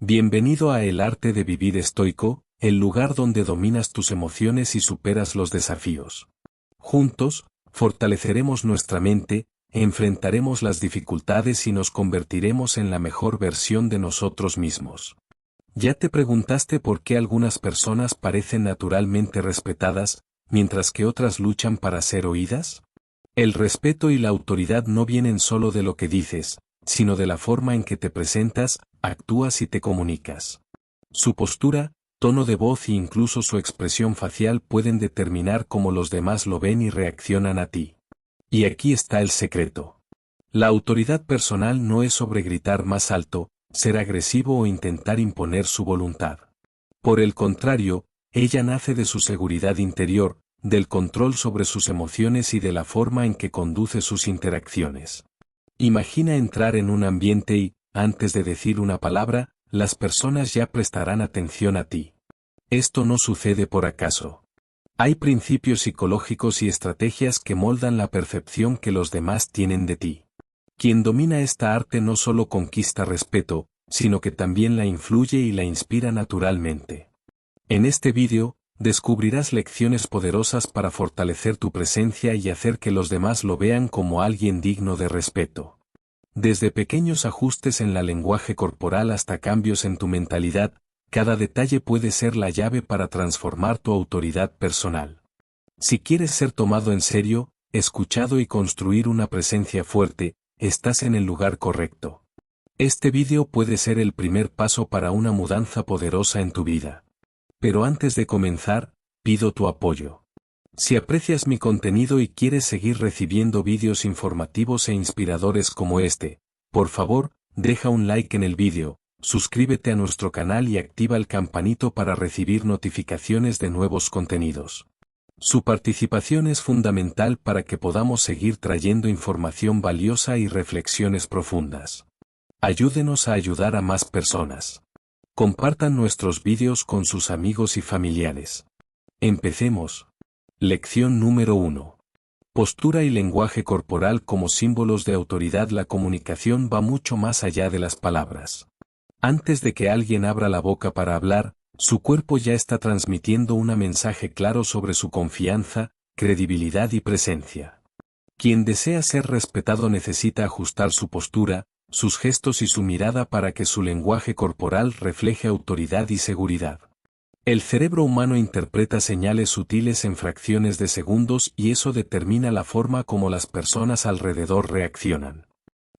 Bienvenido a El Arte de Vivir Estoico, el lugar donde dominas tus emociones y superas los desafíos. Juntos, fortaleceremos nuestra mente, enfrentaremos las dificultades y nos convertiremos en la mejor versión de nosotros mismos. ¿Ya te preguntaste por qué algunas personas parecen naturalmente respetadas, mientras que otras luchan para ser oídas? El respeto y la autoridad no vienen solo de lo que dices, sino de la forma en que te presentas, actúas y te comunicas. Su postura, tono de voz e incluso su expresión facial pueden determinar cómo los demás lo ven y reaccionan a ti. Y aquí está el secreto. La autoridad personal no es sobre gritar más alto, ser agresivo o intentar imponer su voluntad. Por el contrario, ella nace de su seguridad interior, del control sobre sus emociones y de la forma en que conduce sus interacciones. Imagina entrar en un ambiente y, antes de decir una palabra, las personas ya prestarán atención a ti. Esto no sucede por acaso. Hay principios psicológicos y estrategias que moldan la percepción que los demás tienen de ti. Quien domina esta arte no solo conquista respeto, sino que también la influye y la inspira naturalmente. En este vídeo, descubrirás lecciones poderosas para fortalecer tu presencia y hacer que los demás lo vean como alguien digno de respeto. Desde pequeños ajustes en el lenguaje corporal hasta cambios en tu mentalidad, cada detalle puede ser la llave para transformar tu autoridad personal. Si quieres ser tomado en serio, escuchado y construir una presencia fuerte, estás en el lugar correcto. Este vídeo puede ser el primer paso para una mudanza poderosa en tu vida. Pero antes de comenzar, pido tu apoyo. Si aprecias mi contenido y quieres seguir recibiendo vídeos informativos e inspiradores como este, por favor, deja un like en el vídeo, suscríbete a nuestro canal y activa el campanito para recibir notificaciones de nuevos contenidos. Su participación es fundamental para que podamos seguir trayendo información valiosa y reflexiones profundas. Ayúdenos a ayudar a más personas. Compartan nuestros vídeos con sus amigos y familiares. Empecemos. Lección número 1. Postura y lenguaje corporal como símbolos de autoridad. La comunicación va mucho más allá de las palabras. Antes de que alguien abra la boca para hablar, su cuerpo ya está transmitiendo un mensaje claro sobre su confianza, credibilidad y presencia. Quien desea ser respetado necesita ajustar su postura, sus gestos y su mirada para que su lenguaje corporal refleje autoridad y seguridad. El cerebro humano interpreta señales sutiles en fracciones de segundos y eso determina la forma como las personas alrededor reaccionan.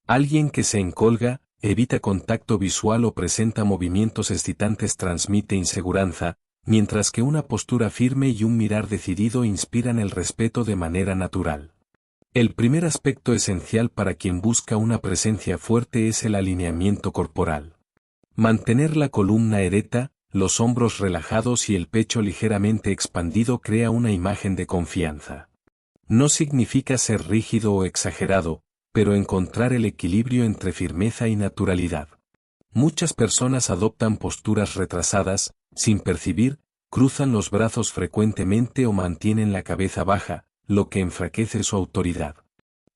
Alguien que se encolga, evita contacto visual o presenta movimientos excitantes transmite inseguridad, mientras que una postura firme y un mirar decidido inspiran el respeto de manera natural. El primer aspecto esencial para quien busca una presencia fuerte es el alineamiento corporal. Mantener la columna erecta, los hombros relajados y el pecho ligeramente expandido crea una imagen de confianza. No significa ser rígido o exagerado, pero encontrar el equilibrio entre firmeza y naturalidad. Muchas personas adoptan posturas retrasadas, sin percibir, cruzan los brazos frecuentemente o mantienen la cabeza baja, lo que enfraquece su autoridad.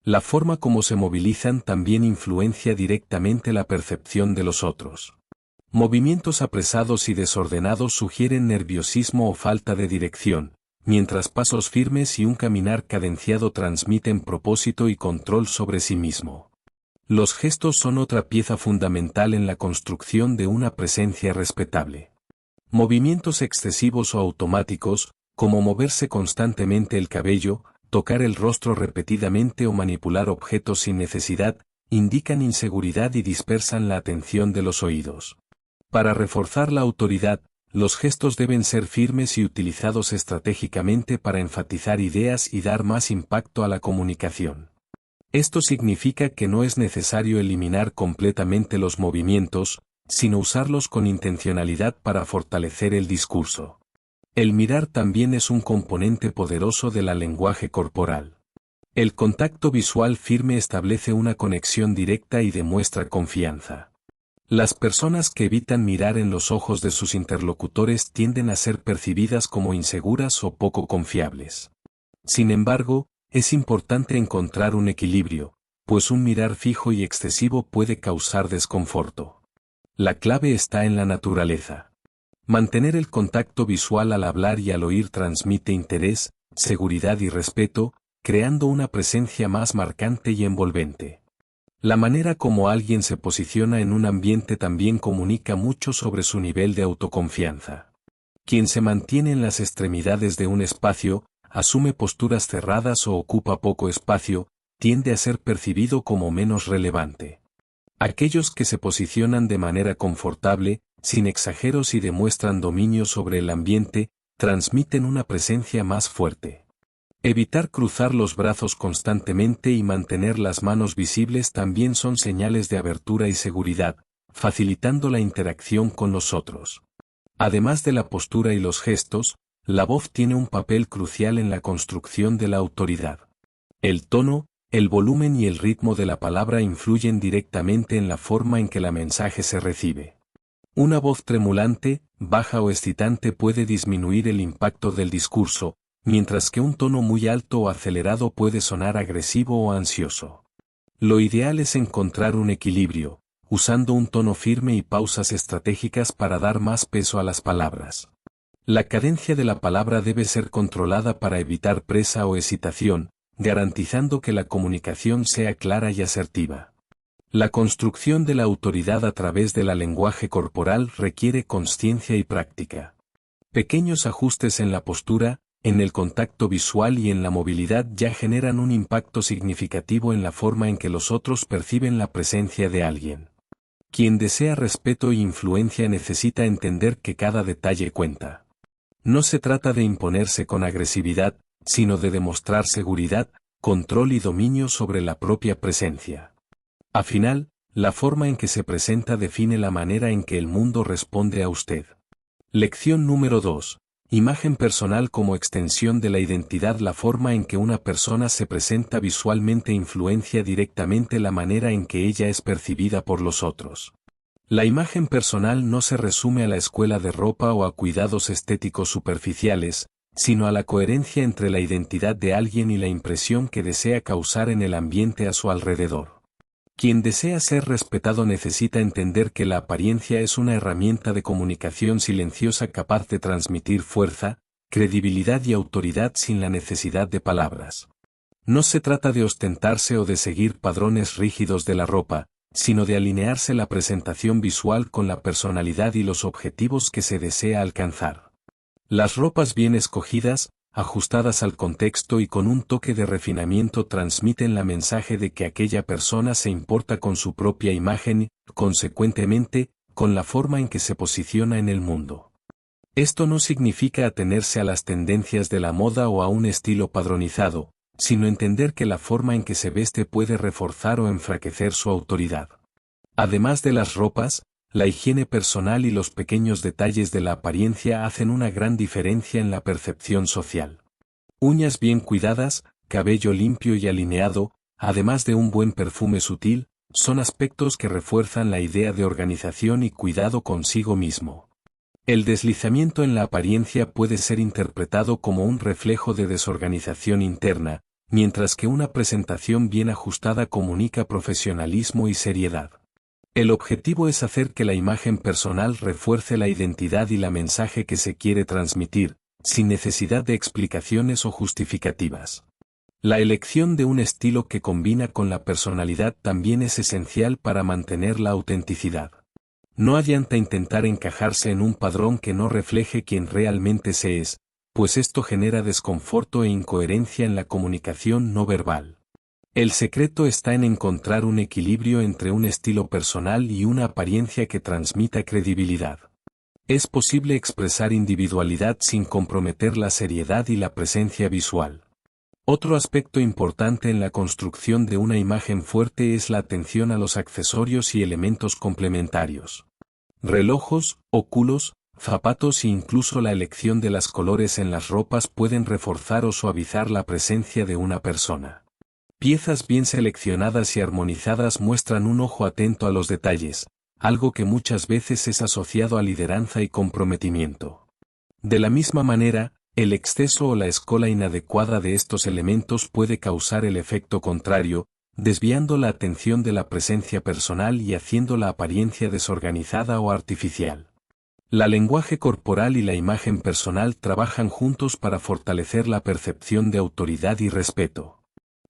La forma como se movilizan también influencia directamente la percepción de los otros. Movimientos apresados y desordenados sugieren nerviosismo o falta de dirección, mientras pasos firmes y un caminar cadenciado transmiten propósito y control sobre sí mismo. Los gestos son otra pieza fundamental en la construcción de una presencia respetable. Movimientos excesivos o automáticos, como moverse constantemente el cabello, tocar el rostro repetidamente o manipular objetos sin necesidad, indican inseguridad y dispersan la atención de los oídos. Para reforzar la autoridad, los gestos deben ser firmes y utilizados estratégicamente para enfatizar ideas y dar más impacto a la comunicación. Esto significa que no es necesario eliminar completamente los movimientos, sino usarlos con intencionalidad para fortalecer el discurso. El mirar también es un componente poderoso del lenguaje corporal. El contacto visual firme establece una conexión directa y demuestra confianza. Las personas que evitan mirar en los ojos de sus interlocutores tienden a ser percibidas como inseguras o poco confiables. Sin embargo, es importante encontrar un equilibrio, pues un mirar fijo y excesivo puede causar desconforto. La clave está en la naturaleza. Mantener el contacto visual al hablar y al oír transmite interés, seguridad y respeto, creando una presencia más marcante y envolvente. La manera como alguien se posiciona en un ambiente también comunica mucho sobre su nivel de autoconfianza. Quien se mantiene en las extremidades de un espacio, asume posturas cerradas o ocupa poco espacio, tiende a ser percibido como menos relevante. Aquellos que se posicionan de manera confortable, sin exageros y demuestran dominio sobre el ambiente, transmiten una presencia más fuerte. Evitar cruzar los brazos constantemente y mantener las manos visibles también son señales de abertura y seguridad, facilitando la interacción con los otros. Además de la postura y los gestos, la voz tiene un papel crucial en la construcción de la autoridad. El tono, el volumen y el ritmo de la palabra influyen directamente en la forma en que el mensaje se recibe. Una voz tremulante, baja o excitante puede disminuir el impacto del discurso, mientras que un tono muy alto o acelerado puede sonar agresivo o ansioso. Lo ideal es encontrar un equilibrio, usando un tono firme y pausas estratégicas para dar más peso a las palabras. La cadencia de la palabra debe ser controlada para evitar presa o excitación, garantizando que la comunicación sea clara y asertiva. La construcción de la autoridad a través del lenguaje corporal requiere consciencia y práctica. Pequeños ajustes en la postura, en el contacto visual y en la movilidad ya generan un impacto significativo en la forma en que los otros perciben la presencia de alguien. Quien desea respeto e influencia necesita entender que cada detalle cuenta. No se trata de imponerse con agresividad, sino de demostrar seguridad, control y dominio sobre la propia presencia. Al final, la forma en que se presenta define la manera en que el mundo responde a usted. Lección número 2. Imagen personal como extensión de la identidad. La forma en que una persona se presenta visualmente influencia directamente la manera en que ella es percibida por los otros. La imagen personal no se resume a la escuela de ropa o a cuidados estéticos superficiales, sino a la coherencia entre la identidad de alguien y la impresión que desea causar en el ambiente a su alrededor. Quien desea ser respetado necesita entender que la apariencia es una herramienta de comunicación silenciosa capaz de transmitir fuerza, credibilidad y autoridad sin la necesidad de palabras. No se trata de ostentarse o de seguir patrones rígidos de la ropa, sino de alinearse la presentación visual con la personalidad y los objetivos que se desea alcanzar. Las ropas bien escogidas, ajustadas al contexto y con un toque de refinamiento transmiten la mensaje de que aquella persona se importa con su propia imagen y, consecuentemente, con la forma en que se posiciona en el mundo. Esto no significa atenerse a las tendencias de la moda o a un estilo padronizado, sino entender que la forma en que se veste puede reforzar o enfraquecer su autoridad. Además de las ropas, la higiene personal y los pequeños detalles de la apariencia hacen una gran diferencia en la percepción social. Uñas bien cuidadas, cabello limpio y alineado, además de un buen perfume sutil, son aspectos que refuerzan la idea de organización y cuidado consigo mismo. El deslizamiento en la apariencia puede ser interpretado como un reflejo de desorganización interna, mientras que una presentación bien ajustada comunica profesionalismo y seriedad. El objetivo es hacer que la imagen personal refuerce la identidad y la mensaje que se quiere transmitir, sin necesidad de explicaciones o justificativas. La elección de un estilo que combina con la personalidad también es esencial para mantener la autenticidad. No adianta intentar encajarse en un patrón que no refleje quién realmente se es, pues esto genera desconforto e incoherencia en la comunicación no verbal. El secreto está en encontrar un equilibrio entre un estilo personal y una apariencia que transmita credibilidad. Es posible expresar individualidad sin comprometer la seriedad y la presencia visual. Otro aspecto importante en la construcción de una imagen fuerte es la atención a los accesorios y elementos complementarios. Relojes, óculos, zapatos e incluso la elección de los colores en las ropas pueden reforzar o suavizar la presencia de una persona. Piezas bien seleccionadas y armonizadas muestran un ojo atento a los detalles, algo que muchas veces es asociado a lideranza y comprometimiento. De la misma manera, el exceso o la escola inadecuada de estos elementos puede causar el efecto contrario, desviando la atención de la presencia personal y haciendo la apariencia desorganizada o artificial. La lenguaje corporal y la imagen personal trabajan juntos para fortalecer la percepción de autoridad y respeto.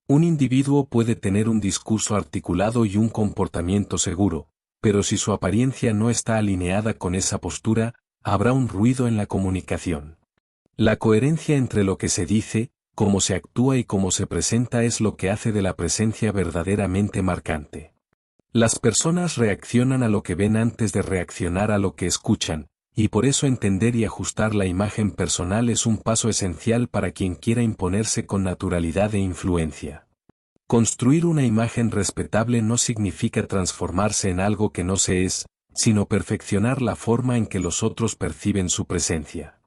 Un individuo puede tener un discurso articulado y un comportamiento seguro, pero si su apariencia no está alineada con esa postura, habrá un ruido en la comunicación. La coherencia entre lo que se dice, cómo se actúa y cómo se presenta es lo que hace de la presencia verdaderamente marcante. Las personas reaccionan a lo que ven antes de reaccionar a lo que escuchan, y por eso entender y ajustar la imagen personal es un paso esencial para quien quiera imponerse con naturalidad e influencia. Construir una imagen respetable no significa transformarse en algo que no se es, sino perfeccionar la forma en que los otros perciben su presencia.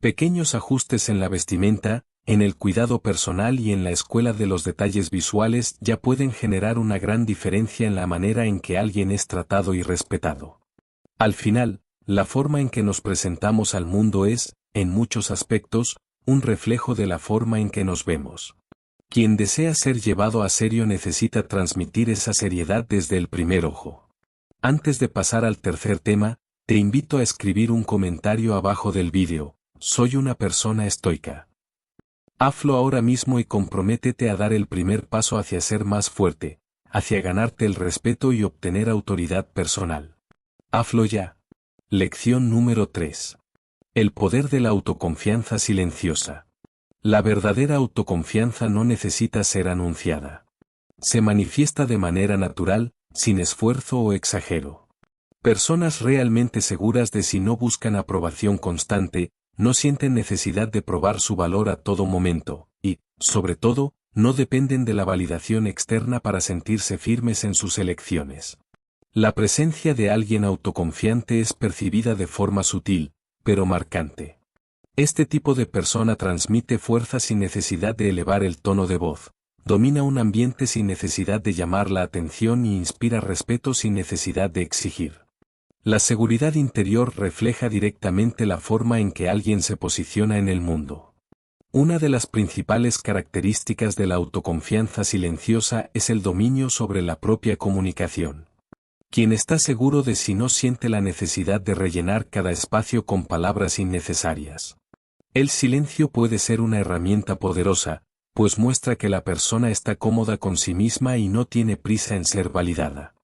Pequeños ajustes en la vestimenta, en el cuidado personal y en la escuela de los detalles visuales ya pueden generar una gran diferencia en la manera en que alguien es tratado y respetado. Al final, la forma en que nos presentamos al mundo es, en muchos aspectos, un reflejo de la forma en que nos vemos. Quien desea ser llevado a serio necesita transmitir esa seriedad desde el primer ojo. Antes de pasar al tercer tema, te invito a escribir un comentario abajo del vídeo. Soy una persona estoica. Hazlo ahora mismo y comprométete a dar el primer paso hacia ser más fuerte, hacia ganarte el respeto y obtener autoridad personal. Hazlo ya. Lección número 3. El poder de la autoconfianza silenciosa. La verdadera autoconfianza no necesita ser anunciada. Se manifiesta de manera natural, sin esfuerzo o exagero. Personas realmente seguras de sí no buscan aprobación constante, no sienten necesidad de probar su valor a todo momento, y, sobre todo, no dependen de la validación externa para sentirse firmes en sus elecciones. La presencia de alguien autoconfiante es percibida de forma sutil, pero marcante. Este tipo de persona transmite fuerza sin necesidad de elevar el tono de voz, domina un ambiente sin necesidad de llamar la atención y inspira respeto sin necesidad de exigir. La seguridad interior refleja directamente la forma en que alguien se posiciona en el mundo. Una de las principales características de la autoconfianza silenciosa es el dominio sobre la propia comunicación. Quien está seguro de sí no siente la necesidad de rellenar cada espacio con palabras innecesarias. El silencio puede ser una herramienta poderosa, pues muestra que la persona está cómoda con sí misma y no tiene prisa en ser validada.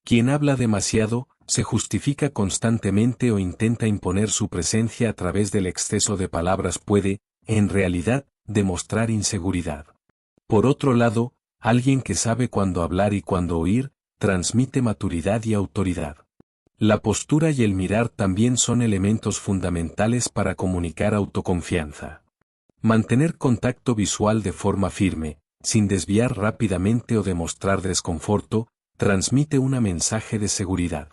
Quien habla demasiado, se justifica constantemente o intenta imponer su presencia a través del exceso de palabras puede, en realidad, demostrar inseguridad. Por otro lado, alguien que sabe cuándo hablar y cuándo oír, transmite maturidad y autoridad. La postura y el mirar también son elementos fundamentales para comunicar autoconfianza. Mantener contacto visual de forma firme, sin desviar rápidamente o demostrar desconforto, transmite un mensaje de seguridad.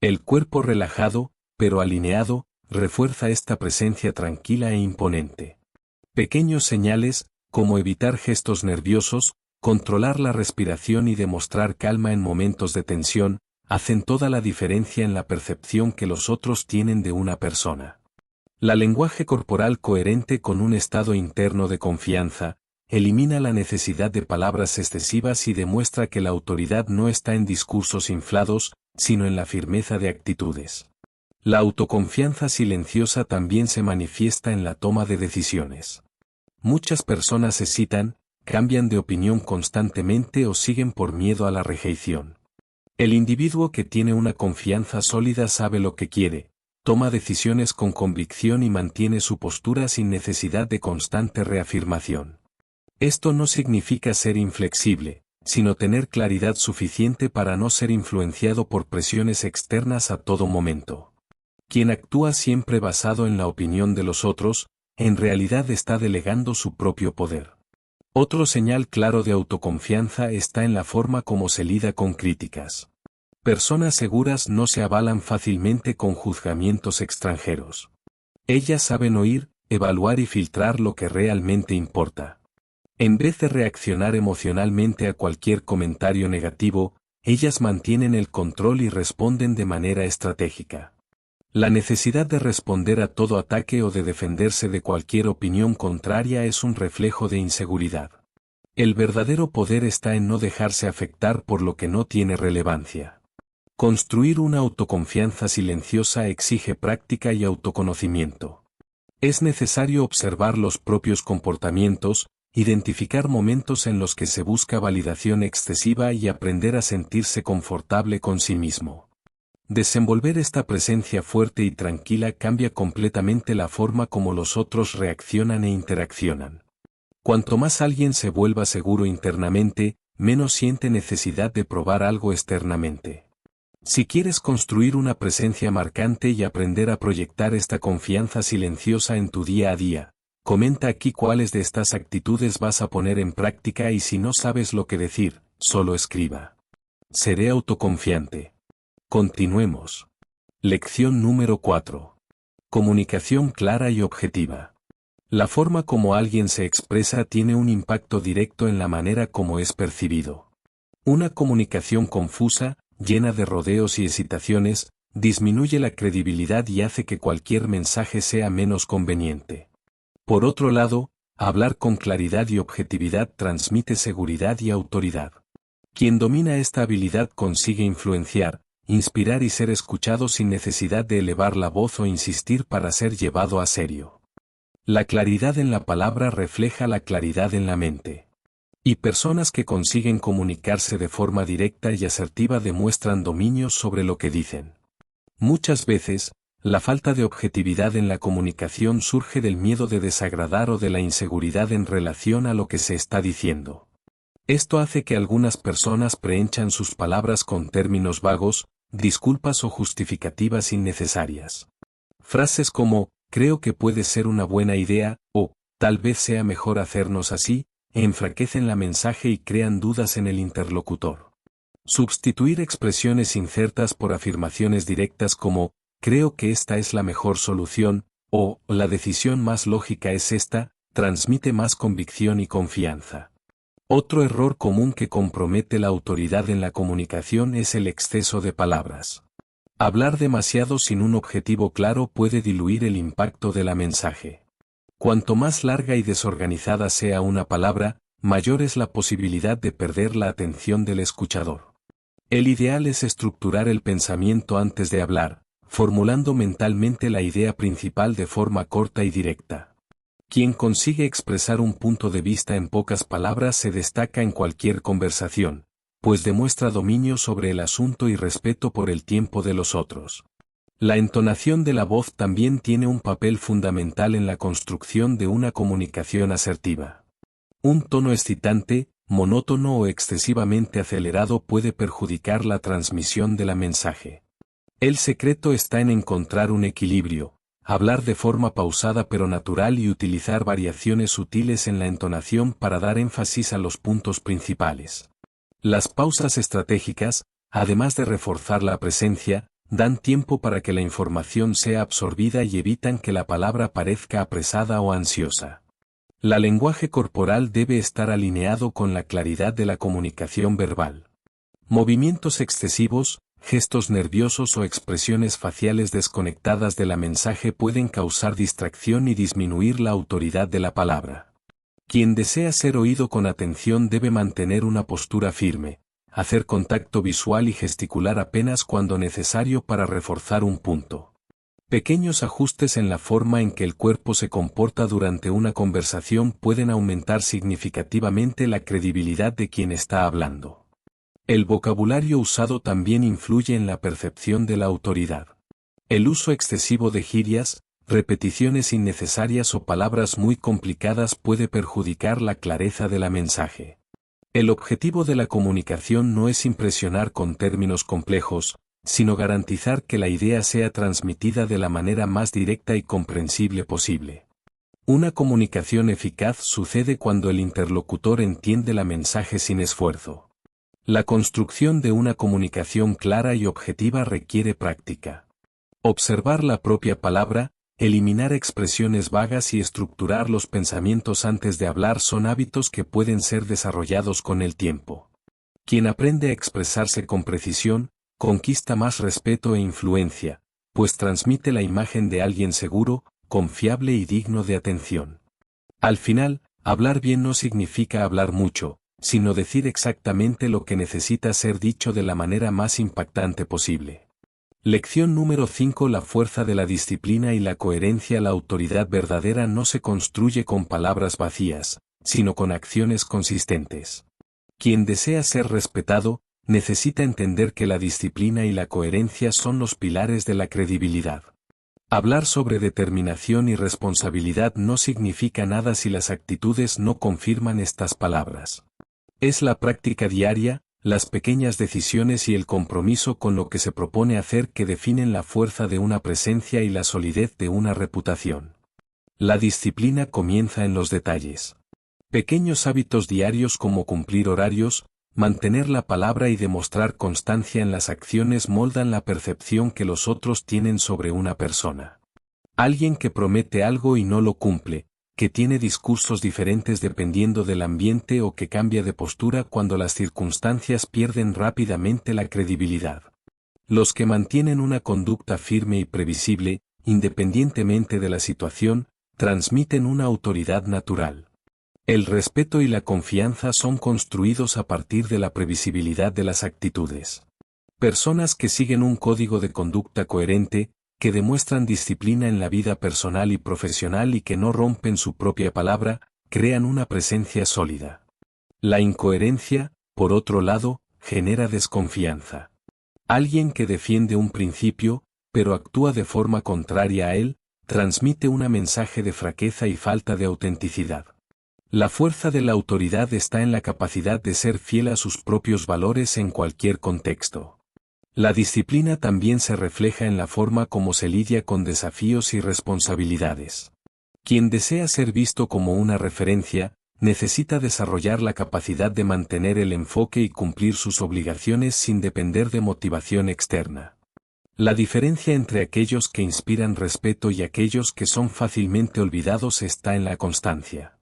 El cuerpo relajado, pero alineado, refuerza esta presencia tranquila e imponente. Pequeños señales, como evitar gestos nerviosos, controlar la respiración y demostrar calma en momentos de tensión, hacen toda la diferencia en la percepción que los otros tienen de una persona. La lenguaje corporal coherente con un estado interno de confianza, elimina la necesidad de palabras excesivas y demuestra que la autoridad no está en discursos inflados, sino en la firmeza de actitudes. La autoconfianza silenciosa también se manifiesta en la toma de decisiones. Muchas personas hesitan, cambian de opinión constantemente o siguen por miedo a la rejección. El individuo que tiene una confianza sólida sabe lo que quiere, toma decisiones con convicción y mantiene su postura sin necesidad de constante reafirmación. Esto no significa ser inflexible, sino tener claridad suficiente para no ser influenciado por presiones externas a todo momento. Quien actúa siempre basado en la opinión de los otros, en realidad está delegando su propio poder. Otro señal claro de autoconfianza está en la forma como se lida con críticas. Personas seguras no se avalan fácilmente con juzgamientos extranjeros. Ellas saben oír, evaluar y filtrar lo que realmente importa. En vez de reaccionar emocionalmente a cualquier comentario negativo, ellas mantienen el control y responden de manera estratégica. La necesidad de responder a todo ataque o de defenderse de cualquier opinión contraria es un reflejo de inseguridad. El verdadero poder está en no dejarse afectar por lo que no tiene relevancia. Construir una autoconfianza silenciosa exige práctica y autoconocimiento. Es necesario observar los propios comportamientos, identificar momentos en los que se busca validación excesiva y aprender a sentirse confortable con sí mismo. Desenvolver esta presencia fuerte y tranquila cambia completamente la forma como los otros reaccionan e interaccionan. Cuanto más alguien se vuelva seguro internamente, menos siente necesidad de probar algo externamente. Si quieres construir una presencia marcante y aprender a proyectar esta confianza silenciosa en tu día a día, comenta aquí cuáles de estas actitudes vas a poner en práctica y si no sabes lo que decir, solo escriba. Seré autoconfiante. Continuemos. Lección número 4. Comunicación clara y objetiva. La forma como alguien se expresa tiene un impacto directo en la manera como es percibido. Una comunicación confusa, llena de rodeos y hesitaciones, disminuye la credibilidad y hace que cualquier mensaje sea menos conveniente. Por otro lado, hablar con claridad y objetividad transmite seguridad y autoridad. Quien domina esta habilidad consigue influenciar, inspirar y ser escuchado sin necesidad de elevar la voz o insistir para ser llevado a serio. La claridad en la palabra refleja la claridad en la mente. Y personas que consiguen comunicarse de forma directa y asertiva demuestran dominio sobre lo que dicen. Muchas veces, la falta de objetividad en la comunicación surge del miedo de desagradar o de la inseguridad en relación a lo que se está diciendo. Esto hace que algunas personas prehenchan sus palabras con términos vagos, disculpas o justificativas innecesarias. Frases como, creo que puede ser una buena idea, o, tal vez sea mejor hacernos así, enfraquecen la mensaje y crean dudas en el interlocutor. Sustituir expresiones incertas por afirmaciones directas como, creo que esta es la mejor solución, o, la decisión más lógica es esta, transmite más convicción y confianza. Otro error común que compromete la autoridad en la comunicación es el exceso de palabras. Hablar demasiado sin un objetivo claro puede diluir el impacto de la mensaje. Cuanto más larga y desorganizada sea una palabra, mayor es la posibilidad de perder la atención del escuchador. El ideal es estructurar el pensamiento antes de hablar, formulando mentalmente la idea principal de forma corta y directa. Quien consigue expresar un punto de vista en pocas palabras se destaca en cualquier conversación, pues demuestra dominio sobre el asunto y respeto por el tiempo de los otros. La entonación de la voz también tiene un papel fundamental en la construcción de una comunicación asertiva. Un tono excitante, monótono o excesivamente acelerado puede perjudicar la transmisión de la mensaje. El secreto está en encontrar un equilibrio, hablar de forma pausada pero natural y utilizar variaciones sutiles en la entonación para dar énfasis a los puntos principales. Las pausas estratégicas, además de reforzar la presencia, dan tiempo para que la información sea absorbida y evitan que la palabra parezca apresada o ansiosa. El lenguaje corporal debe estar alineado con la claridad de la comunicación verbal. Movimientos excesivos, gestos nerviosos o expresiones faciales desconectadas de la mensaje pueden causar distracción y disminuir la autoridad de la palabra. Quien desea ser oído con atención debe mantener una postura firme, hacer contacto visual y gesticular apenas cuando necesario para reforzar un punto. Pequeños ajustes en la forma en que el cuerpo se comporta durante una conversación pueden aumentar significativamente la credibilidad de quien está hablando. El vocabulario usado también influye en la percepción de la autoridad. El uso excesivo de girias, repeticiones innecesarias o palabras muy complicadas puede perjudicar la clareza de la mensaje. El objetivo de la comunicación no es impresionar con términos complejos, sino garantizar que la idea sea transmitida de la manera más directa y comprensible posible. Una comunicación eficaz sucede cuando el interlocutor entiende la mensaje sin esfuerzo. La construcción de una comunicación clara y objetiva requiere práctica. Observar la propia palabra, eliminar expresiones vagas y estructurar los pensamientos antes de hablar son hábitos que pueden ser desarrollados con el tiempo. Quien aprende a expresarse con precisión, conquista más respeto e influencia, pues transmite la imagen de alguien seguro, confiable y digno de atención. Al final, Hablar bien no significa hablar mucho, sino decir exactamente lo que necesita ser dicho de la manera más impactante posible. Lección número 5. La fuerza de la disciplina y la coherencia. La autoridad verdadera no se construye con palabras vacías, sino con acciones consistentes. Quien desea ser respetado, necesita entender que la disciplina y la coherencia son los pilares de la credibilidad. Hablar sobre determinación y responsabilidad no significa nada si las actitudes no confirman estas palabras. Es la práctica diaria, las pequeñas decisiones y el compromiso con lo que se propone hacer que definen la fuerza de una presencia y la solidez de una reputación. La disciplina comienza en los detalles. Pequeños hábitos diarios como cumplir horarios, mantener la palabra y demostrar constancia en las acciones moldan la percepción que los otros tienen sobre una persona. Alguien que promete algo y no lo cumple, que tiene discursos diferentes dependiendo del ambiente o que cambia de postura cuando las circunstancias pierden rápidamente la credibilidad. Los que mantienen una conducta firme y previsible, independientemente de la situación, transmiten una autoridad natural. El respeto y la confianza son construidos a partir de la previsibilidad de las actitudes. Personas que siguen un código de conducta coherente, que demuestran disciplina en la vida personal y profesional y que no rompen su propia palabra, crean una presencia sólida. La incoherencia, por otro lado, genera desconfianza. Alguien que defiende un principio, pero actúa de forma contraria a él, transmite un mensaje de fraqueza y falta de autenticidad. La fuerza de la autoridad está en la capacidad de ser fiel a sus propios valores en cualquier contexto. La disciplina también se refleja en la forma como se lidia con desafíos y responsabilidades. Quien desea ser visto como una referencia, necesita desarrollar la capacidad de mantener el enfoque y cumplir sus obligaciones sin depender de motivación externa. La diferencia entre aquellos que inspiran respeto y aquellos que son fácilmente olvidados está en la constancia.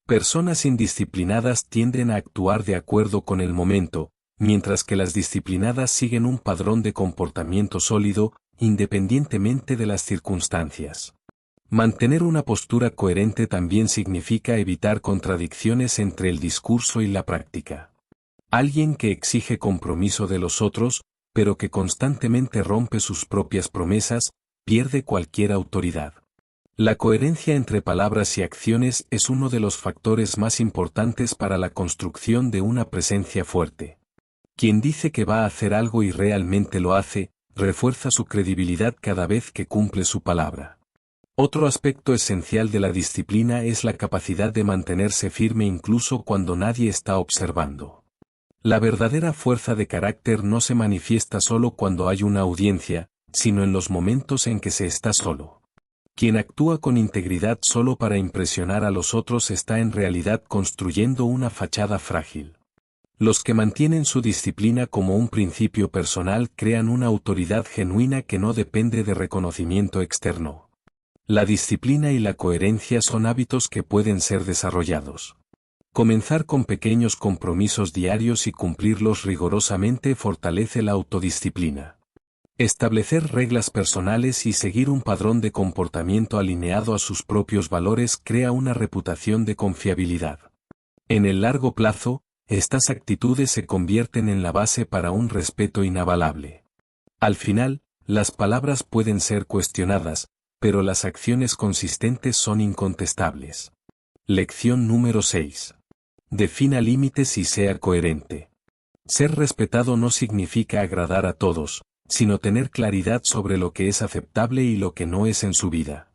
Personas indisciplinadas tienden a actuar de acuerdo con el momento, mientras que las disciplinadas siguen un patrón de comportamiento sólido, independientemente de las circunstancias. Mantener una postura coherente también significa evitar contradicciones entre el discurso y la práctica. Alguien que exige compromiso de los otros, pero que constantemente rompe sus propias promesas, pierde cualquier autoridad. La coherencia entre palabras y acciones es uno de los factores más importantes para la construcción de una presencia fuerte. Quien dice que va a hacer algo y realmente lo hace, refuerza su credibilidad cada vez que cumple su palabra. Otro aspecto esencial de la disciplina es la capacidad de mantenerse firme incluso cuando nadie está observando. La verdadera fuerza de carácter no se manifiesta solo cuando hay una audiencia, sino en los momentos en que se está solo. Quien actúa con integridad solo para impresionar a los otros está en realidad construyendo una fachada frágil. Los que mantienen su disciplina como un principio personal crean una autoridad genuina que no depende de reconocimiento externo. La disciplina y la coherencia son hábitos que pueden ser desarrollados. Comenzar con pequeños compromisos diarios y cumplirlos rigurosamente fortalece la autodisciplina. Establecer reglas personales y seguir un patrón de comportamiento alineado a sus propios valores crea una reputación de confiabilidad. En el largo plazo, estas actitudes se convierten en la base para un respeto inavalable. Al final, las palabras pueden ser cuestionadas, pero las acciones consistentes son incontestables. Lección número 6. Defina límites y sea coherente. Ser respetado no significa agradar a todos, sino tener claridad sobre lo que es aceptable y lo que no es en su vida.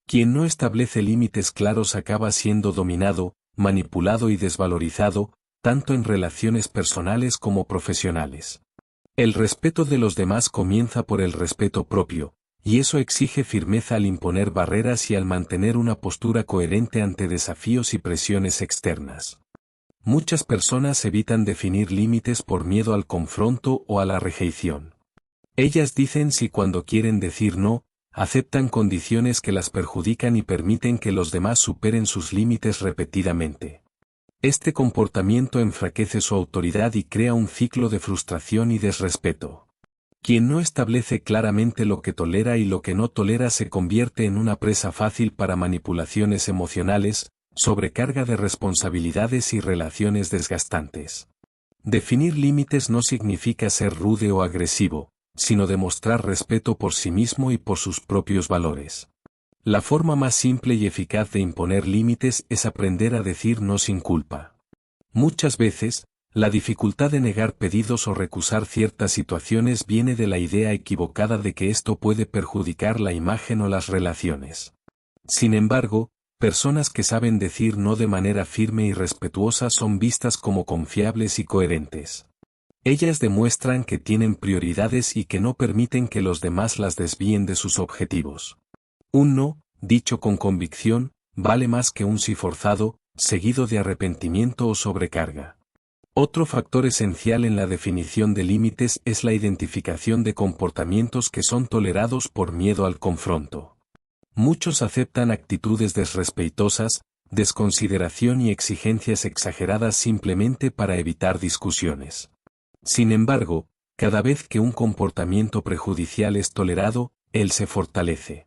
Quien no establece límites claros acaba siendo dominado, manipulado y desvalorizado, tanto en relaciones personales como profesionales. El respeto de los demás comienza por el respeto propio, y eso exige firmeza al imponer barreras y al mantener una postura coherente ante desafíos y presiones externas. Muchas personas evitan definir límites por miedo al confronto o a la rejección. Ellas dicen sí cuando quieren decir no, aceptan condiciones que las perjudican y permiten que los demás superen sus límites repetidamente. Este comportamiento enfraquece su autoridad y crea un ciclo de frustración y desrespeto. Quien no establece claramente lo que tolera y lo que no tolera se convierte en una presa fácil para manipulaciones emocionales, sobrecarga de responsabilidades y relaciones desgastantes. Definir límites no significa ser rude o agresivo, sino demostrar respeto por sí mismo y por sus propios valores. La forma más simple y eficaz de imponer límites es aprender a decir no sin culpa. Muchas veces, la dificultad de negar pedidos o recusar ciertas situaciones viene de la idea equivocada de que esto puede perjudicar la imagen o las relaciones. Sin embargo, personas que saben decir no de manera firme y respetuosa son vistas como confiables y coherentes. Ellas demuestran que tienen prioridades y que no permiten que los demás las desvíen de sus objetivos. Un no, dicho con convicción, vale más que un sí forzado, seguido de arrepentimiento o sobrecarga. Otro factor esencial en la definición de límites es la identificación de comportamientos que son tolerados por miedo al confronto. Muchos aceptan actitudes desrespetuosas, desconsideración y exigencias exageradas simplemente para evitar discusiones. Sin embargo, cada vez que un comportamiento prejudicial es tolerado, él se fortalece.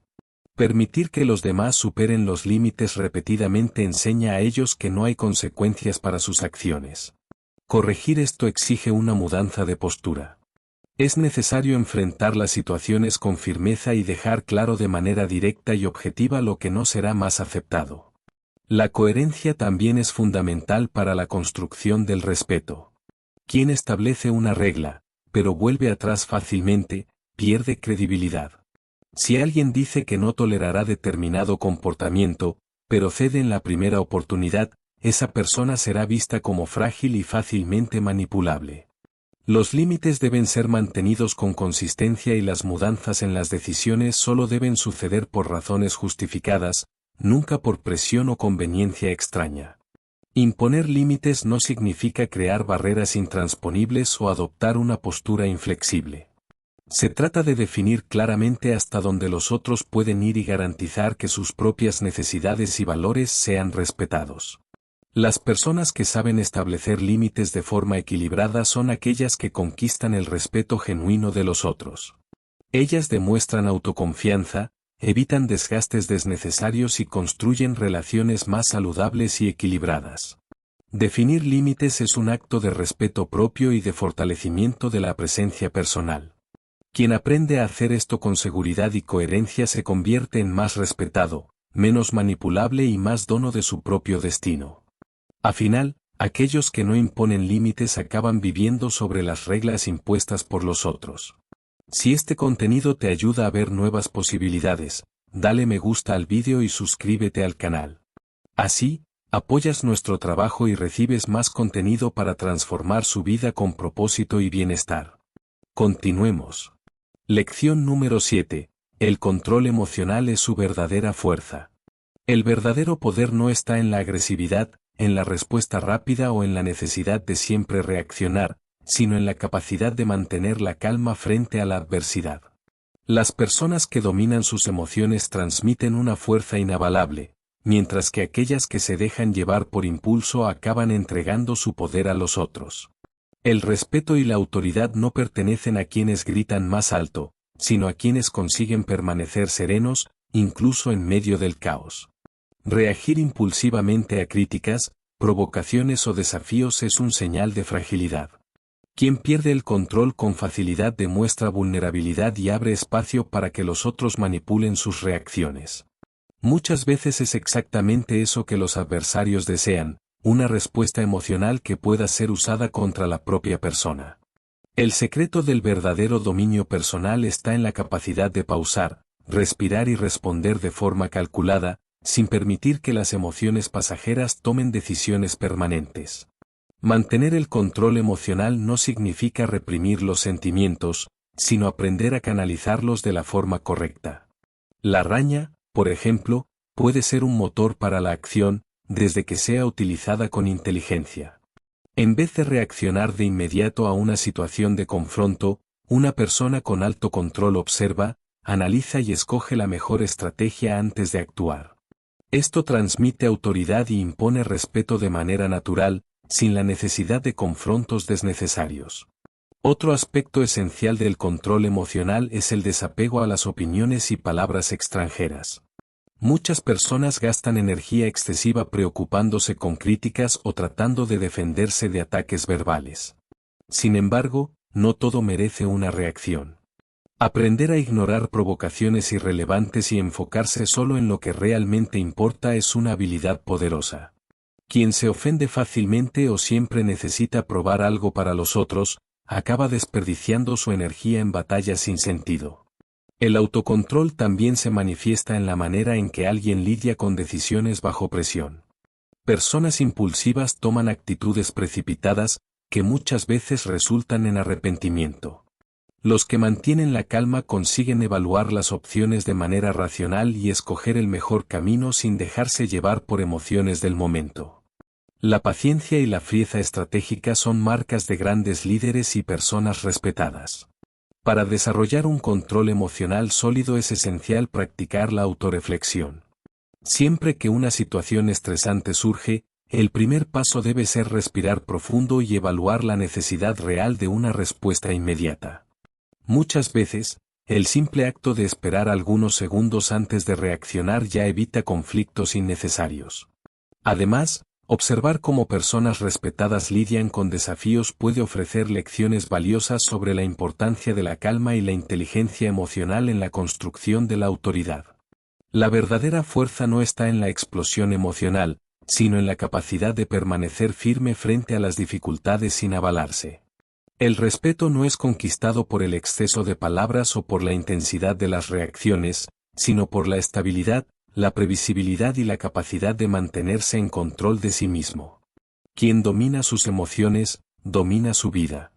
Permitir que los demás superen los límites repetidamente enseña a ellos que no hay consecuencias para sus acciones. Corregir esto exige una mudanza de postura. Es necesario enfrentar las situaciones con firmeza y dejar claro de manera directa y objetiva lo que no será más aceptado. La coherencia también es fundamental para la construcción del respeto. Quien establece una regla, pero vuelve atrás fácilmente, pierde credibilidad. Si alguien dice que no tolerará determinado comportamiento, pero cede en la primera oportunidad, esa persona será vista como frágil y fácilmente manipulable. Los límites deben ser mantenidos con consistencia y las mudanzas en las decisiones solo deben suceder por razones justificadas, nunca por presión o conveniencia extraña. Imponer límites no significa crear barreras intransponibles o adoptar una postura inflexible. Se trata de definir claramente hasta dónde los otros pueden ir y garantizar que sus propias necesidades y valores sean respetados. Las personas que saben establecer límites de forma equilibrada son aquellas que conquistan el respeto genuino de los otros. Ellas demuestran autoconfianza, evitan desgastes desnecesarios y construyen relaciones más saludables y equilibradas. Definir límites es un acto de respeto propio y de fortalecimiento de la presencia personal. Quien aprende a hacer esto con seguridad y coherencia se convierte en más respetado, menos manipulable y más dono de su propio destino. Al final, aquellos que no imponen límites acaban viviendo sobre las reglas impuestas por los otros. Si este contenido te ayuda a ver nuevas posibilidades, dale me gusta al vídeo y suscríbete al canal. Así, apoyas nuestro trabajo y recibes más contenido para transformar su vida con propósito y bienestar. Continuemos. Lección número 7. El control emocional es su verdadera fuerza. El verdadero poder no está en la agresividad, en la respuesta rápida o en la necesidad de siempre reaccionar, sino en la capacidad de mantener la calma frente a la adversidad. Las personas que dominan sus emociones transmiten una fuerza inabalable, mientras que aquellas que se dejan llevar por impulso acaban entregando su poder a los otros. El respeto y la autoridad no pertenecen a quienes gritan más alto, sino a quienes consiguen permanecer serenos, incluso en medio del caos. Reagir impulsivamente a críticas, provocaciones o desafíos es un señal de fragilidad. Quien pierde el control con facilidad demuestra vulnerabilidad y abre espacio para que los otros manipulen sus reacciones. Muchas veces es exactamente eso que los adversarios desean, una respuesta emocional que pueda ser usada contra la propia persona. El secreto del verdadero dominio personal está en la capacidad de pausar, respirar y responder de forma calculada, sin permitir que las emociones pasajeras tomen decisiones permanentes. Mantener el control emocional no significa reprimir los sentimientos, sino aprender a canalizarlos de la forma correcta. La raña, por ejemplo, puede ser un motor para la acción, desde que sea utilizada con inteligencia. En vez de reaccionar de inmediato a una situación de confronto, una persona con alto control observa, analiza y escoge la mejor estrategia antes de actuar. Esto transmite autoridad y impone respeto de manera natural, sin la necesidad de confrontos desnecesarios. Otro aspecto esencial del control emocional es el desapego a las opiniones y palabras extranjeras. Muchas personas gastan energía excesiva preocupándose con críticas o tratando de defenderse de ataques verbales. Sin embargo, no todo merece una reacción. Aprender a ignorar provocaciones irrelevantes y enfocarse solo en lo que realmente importa es una habilidad poderosa. Quien se ofende fácilmente o siempre necesita probar algo para los otros, acaba desperdiciando su energía en batallas sin sentido. El autocontrol también se manifiesta en la manera en que alguien lidia con decisiones bajo presión. Personas impulsivas toman actitudes precipitadas, que muchas veces resultan en arrepentimiento. Los que mantienen la calma consiguen evaluar las opciones de manera racional y escoger el mejor camino sin dejarse llevar por emociones del momento. La paciencia y la frieza estratégica son marcas de grandes líderes y personas respetadas. Para desarrollar un control emocional sólido es esencial practicar la autorreflexión. Siempre que una situación estresante surge, el primer paso debe ser respirar profundo y evaluar la necesidad real de una respuesta inmediata. Muchas veces, el simple acto de esperar algunos segundos antes de reaccionar ya evita conflictos innecesarios. Además, observar cómo personas respetadas lidian con desafíos puede ofrecer lecciones valiosas sobre la importancia de la calma y la inteligencia emocional en la construcción de la autoridad. La verdadera fuerza no está en la explosión emocional, sino en la capacidad de permanecer firme frente a las dificultades sin avalarse. El respeto no es conquistado por el exceso de palabras o por la intensidad de las reacciones, sino por la estabilidad, la previsibilidad y la capacidad de mantenerse en control de sí mismo. Quien domina sus emociones, domina su vida.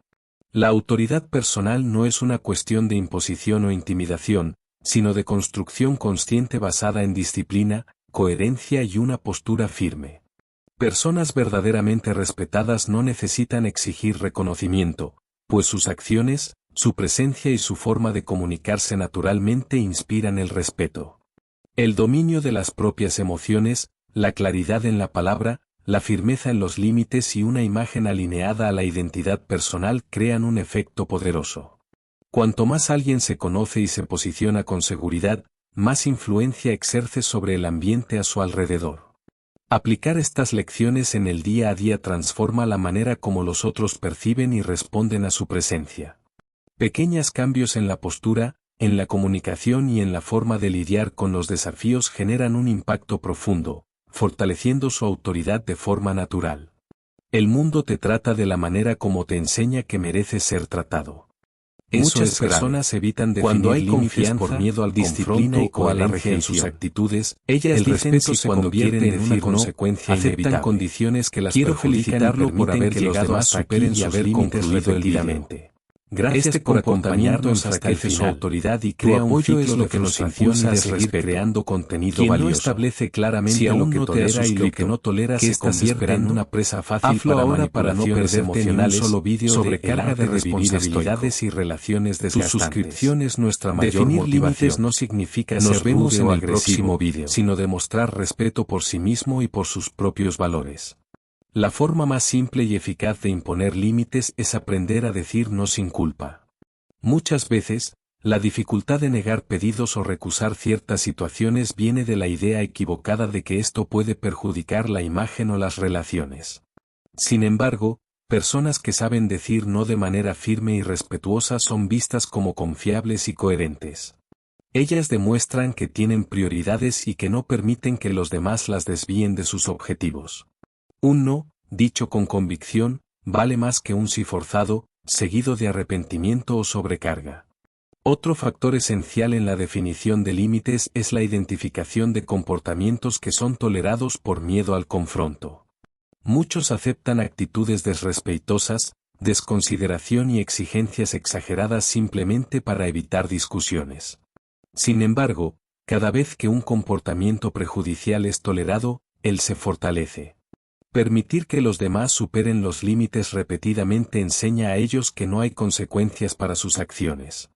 La autoridad personal no es una cuestión de imposición o intimidación, sino de construcción consciente basada en disciplina, coherencia y una postura firme. Personas verdaderamente respetadas no necesitan exigir reconocimiento, pues sus acciones, su presencia y su forma de comunicarse naturalmente inspiran el respeto. El dominio de las propias emociones, la claridad en la palabra, la firmeza en los límites y una imagen alineada a la identidad personal crean un efecto poderoso. Cuanto más alguien se conoce y se posiciona con seguridad, más influencia exerce sobre el ambiente a su alrededor. Aplicar estas lecciones en el día a día transforma la manera como los otros perciben y responden a su presencia. Pequeños cambios en la postura, en la comunicación y en la forma de lidiar con los desafíos generan un impacto profundo, fortaleciendo su autoridad de forma natural. El mundo te trata de la manera como te enseña que mereces ser tratado. Muchas personas evitan definir límites por miedo al disciplina y coherencia en sus actitudes. Ellas dicen que cuando quieren en una consecuencia aceptan condiciones que las perjudican y por haber llegado a superen y haber concluido debidamente. Gracias por acompañarnos hasta el final. Su autoridad y crea un ciclo es lo que nos impulsa a seguir creando contenido valioso. Quien no establece claramente lo que tolera y lo que no tolera se convierte en una presa fácil para no perder emocionales. Solo vídeo sobrecarga de responsabilidades y relaciones desgastantes. Tu suscripción es nuestra mayor motivación. Definir límites no significa ser rudo en el próximo vídeo, sino demostrar respeto por sí mismo y por sus propios valores. La forma más simple y eficaz de imponer límites es aprender a decir no sin culpa. Muchas veces, la dificultad de negar pedidos o recusar ciertas situaciones viene de la idea equivocada de que esto puede perjudicar la imagen o las relaciones. Sin embargo, personas que saben decir no de manera firme y respetuosa son vistas como confiables y coherentes. Ellas demuestran que tienen prioridades y que no permiten que los demás las desvíen de sus objetivos. Un no, dicho con convicción, vale más que un sí forzado, seguido de arrepentimiento o sobrecarga. Otro factor esencial en la definición de límites es la identificación de comportamientos que son tolerados por miedo al confronto. Muchos aceptan actitudes desrespetuosas, desconsideración y exigencias exageradas simplemente para evitar discusiones. Sin embargo, cada vez que un comportamiento prejudicial es tolerado, él se fortalece. Permitir que los demás superen los límites repetidamente enseña a ellos que no hay consecuencias para sus acciones.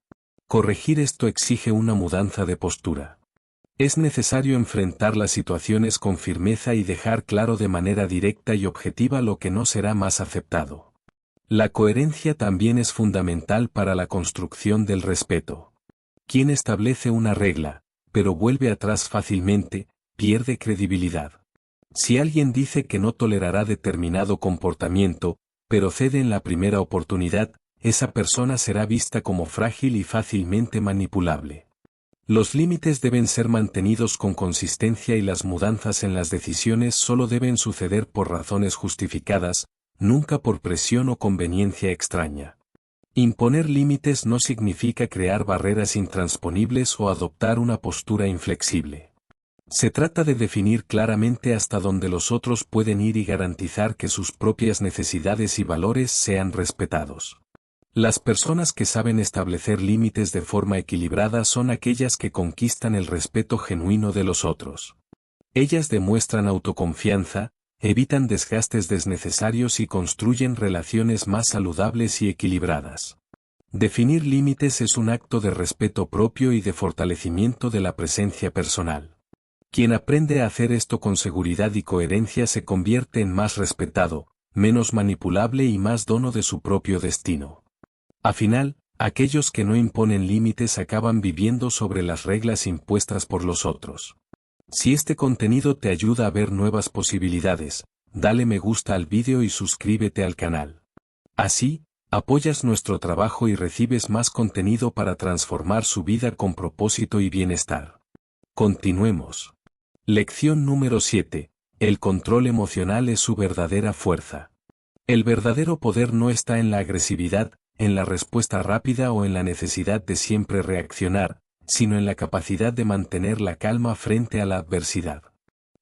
Corregir esto exige una mudanza de postura. Es necesario enfrentar las situaciones con firmeza y dejar claro de manera directa y objetiva lo que no será más aceptado. La coherencia también es fundamental para la construcción del respeto. Quien establece una regla, pero vuelve atrás fácilmente, pierde credibilidad. Si alguien dice que no tolerará determinado comportamiento, pero cede en la primera oportunidad, esa persona será vista como frágil y fácilmente manipulable. Los límites deben ser mantenidos con consistencia y las mudanzas en las decisiones solo deben suceder por razones justificadas, nunca por presión o conveniencia extraña. Imponer límites no significa crear barreras intransponibles o adoptar una postura inflexible. Se trata de definir claramente hasta dónde los otros pueden ir y garantizar que sus propias necesidades y valores sean respetados. Las personas que saben establecer límites de forma equilibrada son aquellas que conquistan el respeto genuino de los otros. Ellas demuestran autoconfianza, evitan desgastes desnecesarios y construyen relaciones más saludables y equilibradas. Definir límites es un acto de respeto propio y de fortalecimiento de la presencia personal. Quien aprende a hacer esto con seguridad y coherencia se convierte en más respetado, menos manipulable y más dono de su propio destino. Al final, aquellos que no imponen límites acaban viviendo sobre las reglas impuestas por los otros. Si este contenido te ayuda a ver nuevas posibilidades, dale me gusta al vídeo y suscríbete al canal. Así, apoyas nuestro trabajo y recibes más contenido para transformar su vida con propósito y bienestar. Continuemos. Lección número 7. El control emocional es su verdadera fuerza. El verdadero poder no está en la agresividad, en la respuesta rápida o en la necesidad de siempre reaccionar, sino en la capacidad de mantener la calma frente a la adversidad.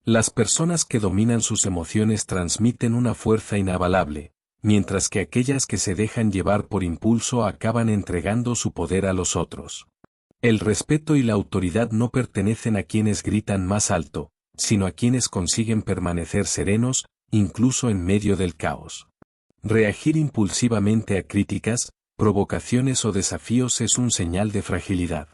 Las personas que dominan sus emociones transmiten una fuerza inabalable, mientras que aquellas que se dejan llevar por impulso acaban entregando su poder a los otros. El respeto y la autoridad no pertenecen a quienes gritan más alto, sino a quienes consiguen permanecer serenos, incluso en medio del caos. Reagir impulsivamente a críticas, provocaciones o desafíos es un señal de fragilidad.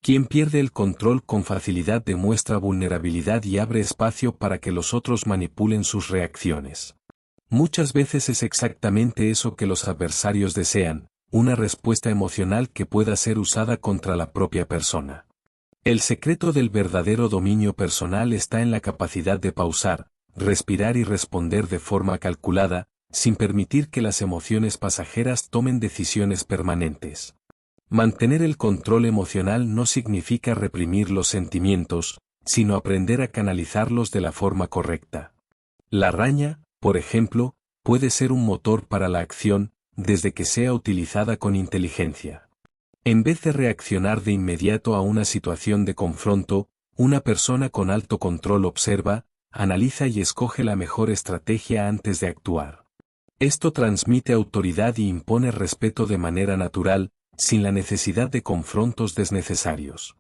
Quien pierde el control con facilidad demuestra vulnerabilidad y abre espacio para que los otros manipulen sus reacciones. Muchas veces es exactamente eso que los adversarios desean, una respuesta emocional que pueda ser usada contra la propia persona. El secreto del verdadero dominio personal está en la capacidad de pausar, respirar y responder de forma calculada, sin permitir que las emociones pasajeras tomen decisiones permanentes. Mantener el control emocional no significa reprimir los sentimientos, sino aprender a canalizarlos de la forma correcta. La raña, por ejemplo, puede ser un motor para la acción, desde que sea utilizada con inteligencia. En vez de reaccionar de inmediato a una situación de confronto, una persona con alto control observa, analiza y escoge la mejor estrategia antes de actuar. Esto transmite autoridad y impone respeto de manera natural, sin la necesidad de confrontos desnecesarios.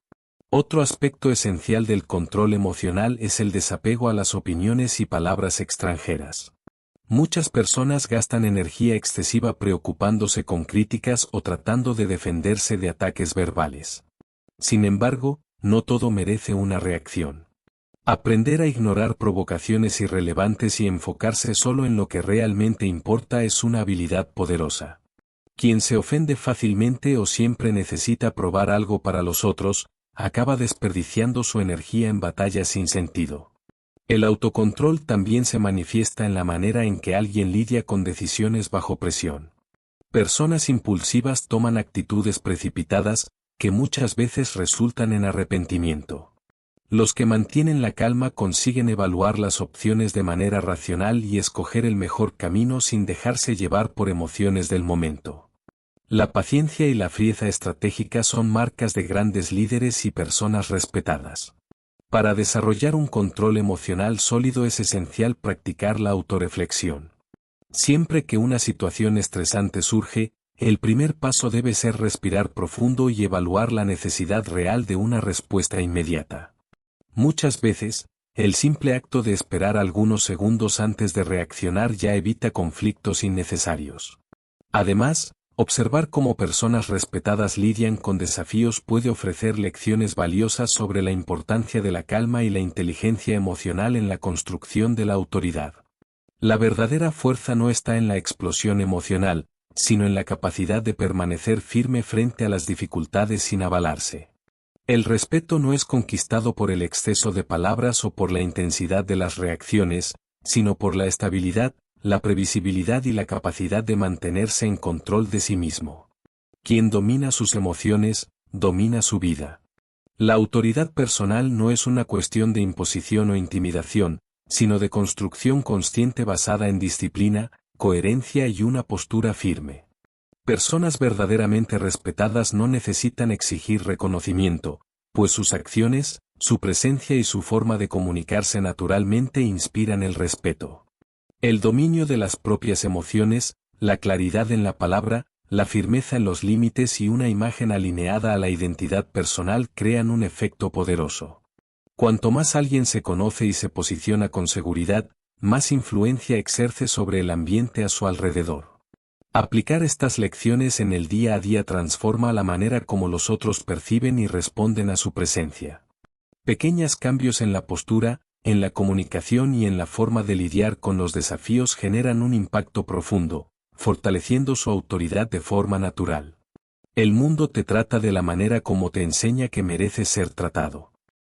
Otro aspecto esencial del control emocional es el desapego a las opiniones y palabras extranjeras. Muchas personas gastan energía excesiva preocupándose con críticas o tratando de defenderse de ataques verbales. Sin embargo, no todo merece una reacción. Aprender a ignorar provocaciones irrelevantes y enfocarse solo en lo que realmente importa es una habilidad poderosa. Quien se ofende fácilmente o siempre necesita probar algo para los otros, acaba desperdiciando su energía en batallas sin sentido. El autocontrol también se manifiesta en la manera en que alguien lidia con decisiones bajo presión. Personas impulsivas toman actitudes precipitadas, que muchas veces resultan en arrepentimiento. Los que mantienen la calma consiguen evaluar las opciones de manera racional y escoger el mejor camino sin dejarse llevar por emociones del momento. La paciencia y la frieza estratégica son marcas de grandes líderes y personas respetadas. Para desarrollar un control emocional sólido es esencial practicar la autorreflexión. Siempre que una situación estresante surge, el primer paso debe ser respirar profundo y evaluar la necesidad real de una respuesta inmediata. Muchas veces, el simple acto de esperar algunos segundos antes de reaccionar ya evita conflictos innecesarios. Además, observar cómo personas respetadas lidian con desafíos puede ofrecer lecciones valiosas sobre la importancia de la calma y la inteligencia emocional en la construcción de la autoridad. La verdadera fuerza no está en la explosión emocional, sino en la capacidad de permanecer firme frente a las dificultades sin avalarse. El respeto no es conquistado por el exceso de palabras o por la intensidad de las reacciones, sino por la estabilidad, la previsibilidad y la capacidad de mantenerse en control de sí mismo. Quien domina sus emociones, domina su vida. La autoridad personal no es una cuestión de imposición o intimidación, sino de construcción consciente basada en disciplina, coherencia y una postura firme. Personas verdaderamente respetadas no necesitan exigir reconocimiento, pues sus acciones, su presencia y su forma de comunicarse naturalmente inspiran el respeto. El dominio de las propias emociones, la claridad en la palabra, la firmeza en los límites y una imagen alineada a la identidad personal crean un efecto poderoso. Cuanto más alguien se conoce y se posiciona con seguridad, más influencia exerce sobre el ambiente a su alrededor. Aplicar estas lecciones en el día a día transforma la manera como los otros perciben y responden a su presencia. Pequeños cambios en la postura, en la comunicación y en la forma de lidiar con los desafíos generan un impacto profundo, fortaleciendo su autoridad de forma natural. El mundo te trata de la manera como te enseña que mereces ser tratado.